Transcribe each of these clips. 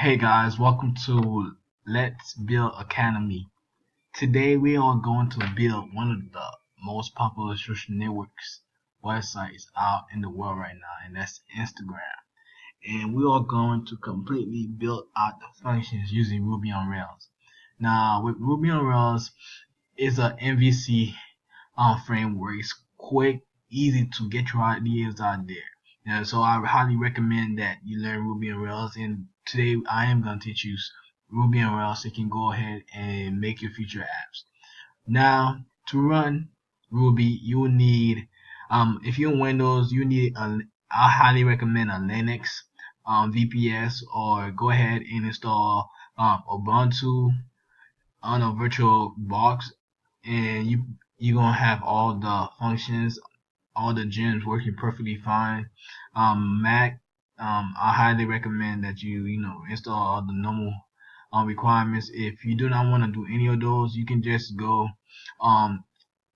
Hey guys, welcome to Let's Build Academy. Today we are going to build one of the most popular social networks websites out in the world right now, and that's Instagram. And we are going to completely build out the functions using Ruby on Rails. Now, with Ruby on Rails, it's a MVC framework. It's quick, easy to get your ideas out there. So I highly recommend that you learn Ruby on Rails. And today I am going to teach you Ruby on Rails so you can go ahead and make your future apps. Now, to run Ruby, you will need, if you're in Windows, you need I highly recommend a Linux VPS, or go ahead and install Ubuntu on a virtual box, and you're gonna have all the functions, all the gems working perfectly fine. Mac, I highly recommend that you install all the normal requirements. If you do not want to do any of those, you can just go um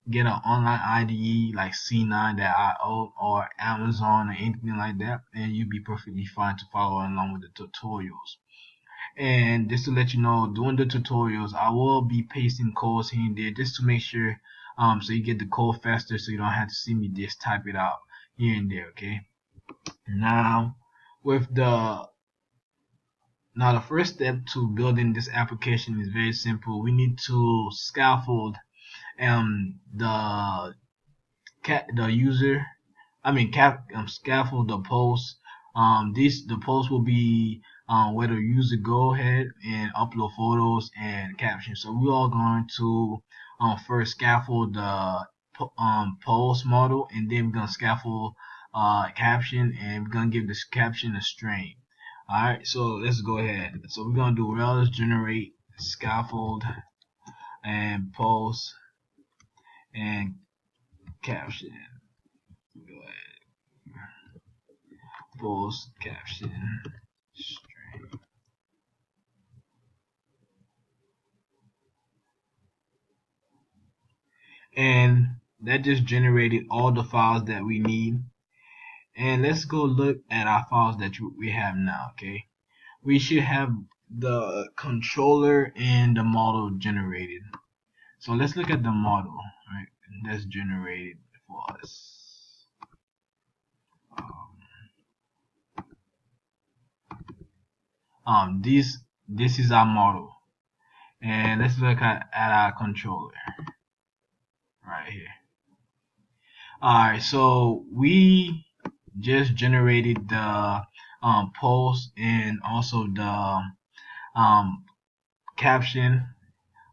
get an online IDE like C9.io or Amazon or anything like that, and you'll be perfectly fine to follow along with the tutorials. And just to let you know, during the tutorials, I will be pasting codes here and there just to make sure, so you get the code faster, so you don't have to see me just type it out here and there. Okay. Now, with the now the first step to building this application is very simple. We need to scaffold the the user, scaffold the post. The post will be where the user go ahead and upload photos and captions. So we are going to first scaffold the post model, and then we're gonna scaffold caption, and we're gonna give this caption a string. All right, so let's go ahead. So we're gonna do Rails generate scaffold and post and caption. Go ahead. Post caption string. And that just generated all the files that we need. And let's go look at our files that we have now. Okay, we should have the controller and the model generated. So let's look at the model, right? That's generated for us. This is our model, and let's look at our controller right here. Alright, so we just generated the post and also the um, caption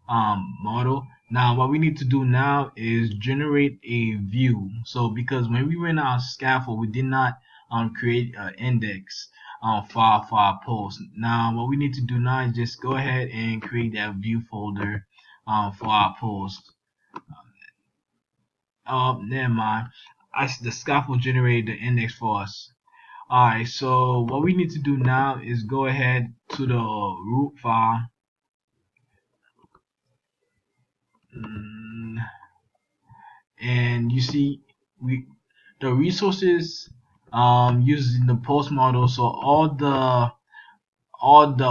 model. Now what we need to do now is generate a view. So because when we ran our scaffold, we did not create an index file for our post. Now what we need to do now is just go ahead and create that view folder for our post. Never mind. The scaffold generated the index for us. Alright, so what we need to do now is go ahead to the root file. And you see the resources using the post model. So all the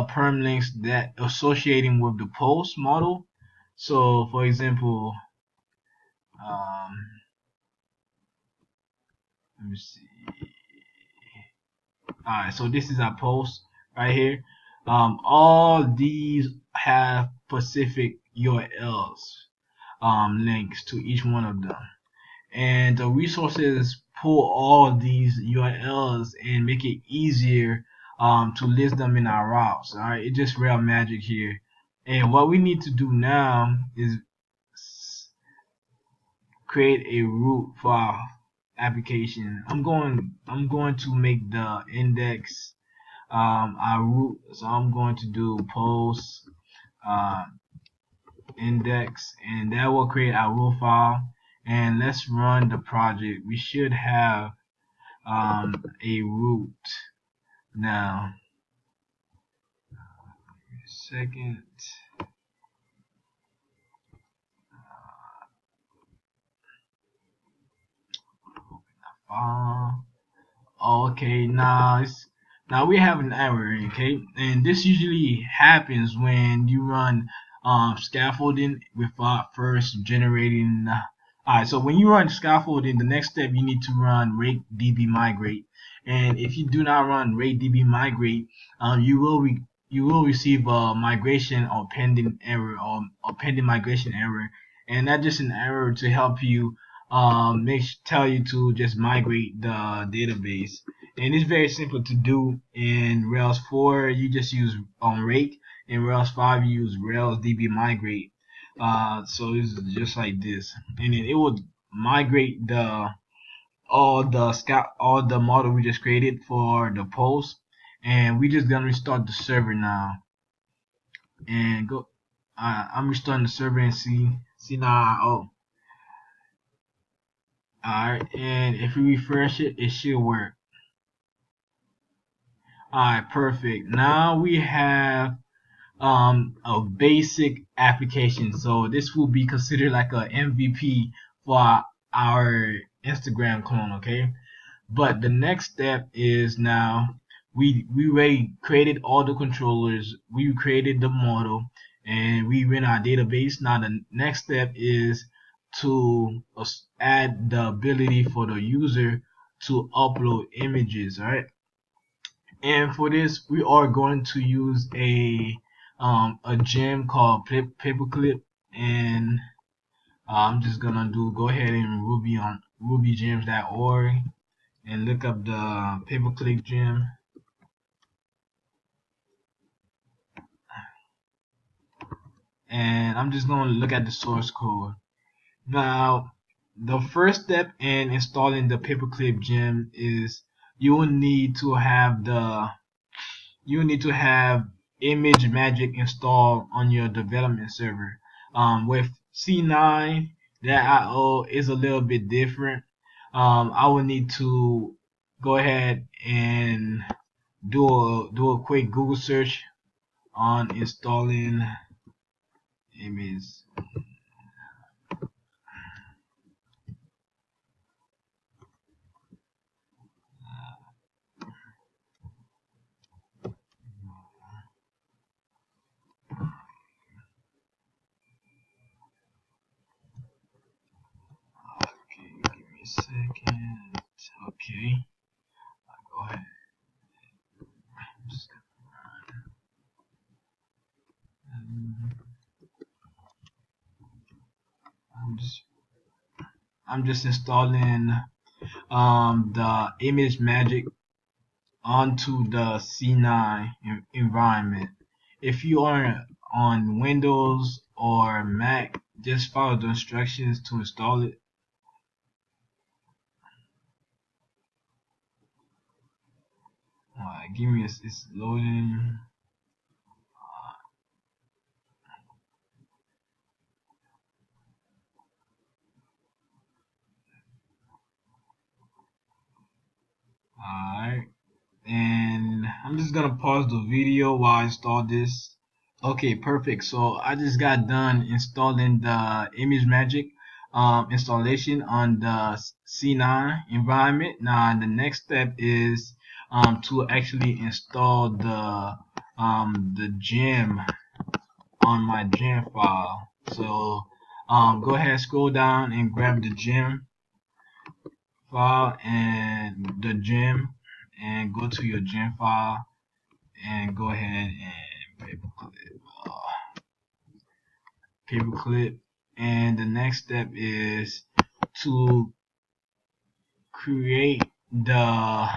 permalinks that associating with the post model. So for example, um, let me see. Alright, so this is our post right here. All these have specific URLs, links to each one of them. And the resources pull all of these URLs and make it easier to list them in our routes. Alright, it's just real magic here. And what we need to do now is create a root for our application. I'm going to make the index our root. So I'm going to do post uh, index, and that will create our root file. And let's run the project. We should have a root now. Second. Okay, now Now we have an error, okay, and this usually happens when you run scaffolding without first generating. Alright, so when you run scaffolding, the next step you need to run rate db migrate, and if you do not run rate db migrate, you will receive a migration or pending error or a pending migration error, and that's just an error to help you tell you to just migrate the database. And it's very simple to do. In Rails 4, you just use rake. In Rails 5, you use Rails DB migrate. So it's just like this, and then it will migrate the all the model we just created for the post, and we just gonna restart the server now and go. I'm restarting the server and see now. Oh, alright, and if we refresh it, it should work. Alright, perfect. Now we have a basic application. So this will be considered like a MVP for our Instagram clone, okay? But the next step is now we already created all the controllers, we created the model, and we ran our database. Now the next step is to add the ability for the user to upload images, all right? And for this, we are going to use a gem called Paperclip, and I'm just gonna go ahead and Ruby on rubygems.org and look up the Paperclip gem, and I'm just gonna look at the source code. Now, the first step in installing the Paperclip gem is you will need to have image magic installed on your development server. With C9, that IO is a little bit different. I will need to go ahead and do a quick Google search on installing image. Okay, give me a second. Okay, go ahead. I'm just I'm just installing the image magic onto the C9 environment. If you are on Windows or Mac, just follow the instructions to install it. Give me it's loading. Alright, and I'm just gonna pause the video while I install this. Okay, perfect. So I just got done installing the Image Magic installation on the C9 environment. Now the next step is to actually install the gem on my gem file. So go ahead, scroll down and grab the gem file and the gem, and go to your gem file and go ahead and paperclip. And the next step is to create the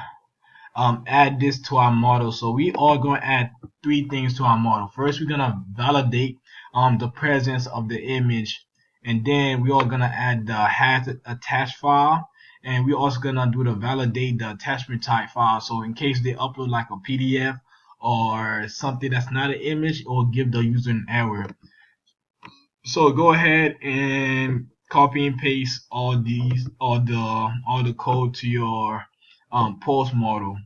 add this to our model. So we are going to add three things to our model. First, we're going to validate the presence of the image, and then we are going to add the has attached file, and we're also going to do the validate the attachment type file. So in case they upload like a PDF or something that's not an image, it will give the user an error. So go ahead and copy and paste all the code to your post model.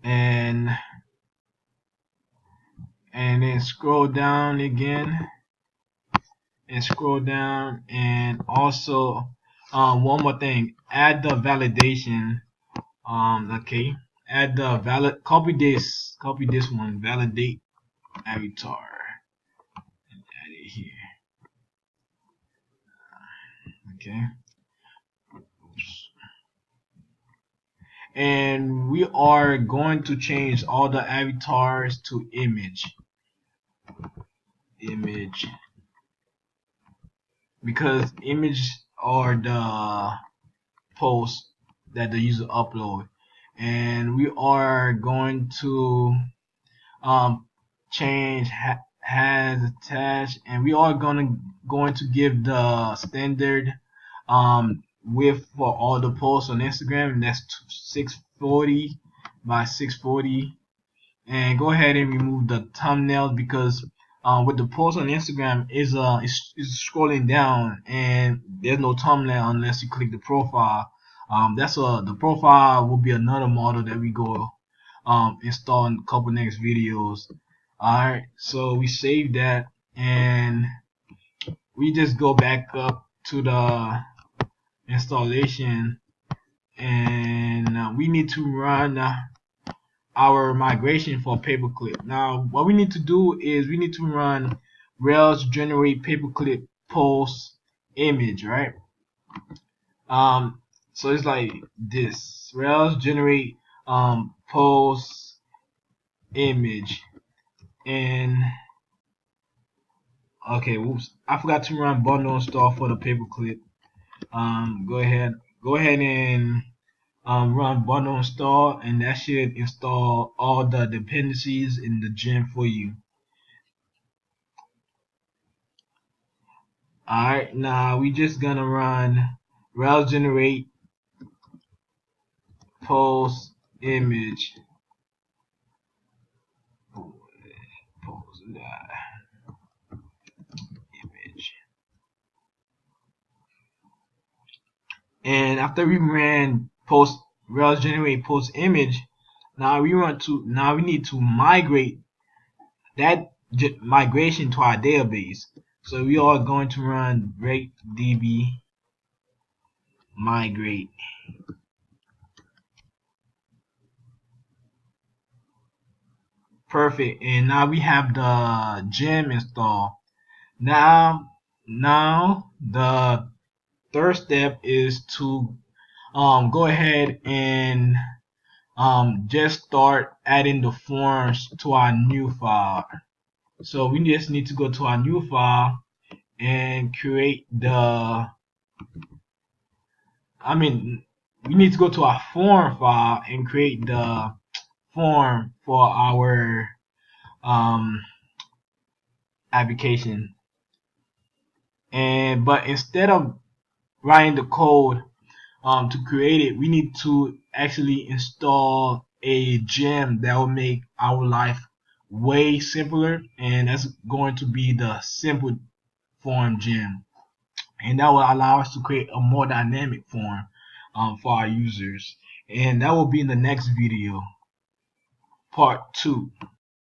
And then scroll down again and scroll down, and also one more thing, add the validation. Okay, add the valid, copy this one, validate avatar, and add it here. Okay. Oops. And we are going to change all the avatars to image, because image are the posts that the user upload, and we are going to um change has attached, and we are going to give the standard width for all the posts on Instagram, and that's 640 by 640. And go ahead and remove the thumbnails, because with the post on Instagram is scrolling down, and there's no thumbnail unless you click the profile. That's the profile will be another model that we go install in a couple next videos. Alright, so we save that, and we just go back up to the installation, and we need to run our migration for Paperclip. Now, what we need to do is we need to run Rails generate Paperclip post image, right? So it's like this: Rails generate post image, and okay, whoops, I forgot to run bundle install for the Paperclip. Go ahead and run bundle install, and that should install all the dependencies in the gem for you. Alright, now we just gonna run Rails generate post image, post image, and after we ran post Rails generate post image, now we need to migrate that migration to our database. So we are going to run break db migrate. Perfect. And now we have the gem installed. Now the third step is to go ahead and just start adding the forms to our new file. So we just need to go to our new file and create the we need to go to our form file and create the form for our um, application. But instead of writing the code to create it, we need to actually install a gem that will make our life way simpler, and that's going to be the simple form gem, and that will allow us to create a more dynamic form for our users, and that will be in the next video, part 2.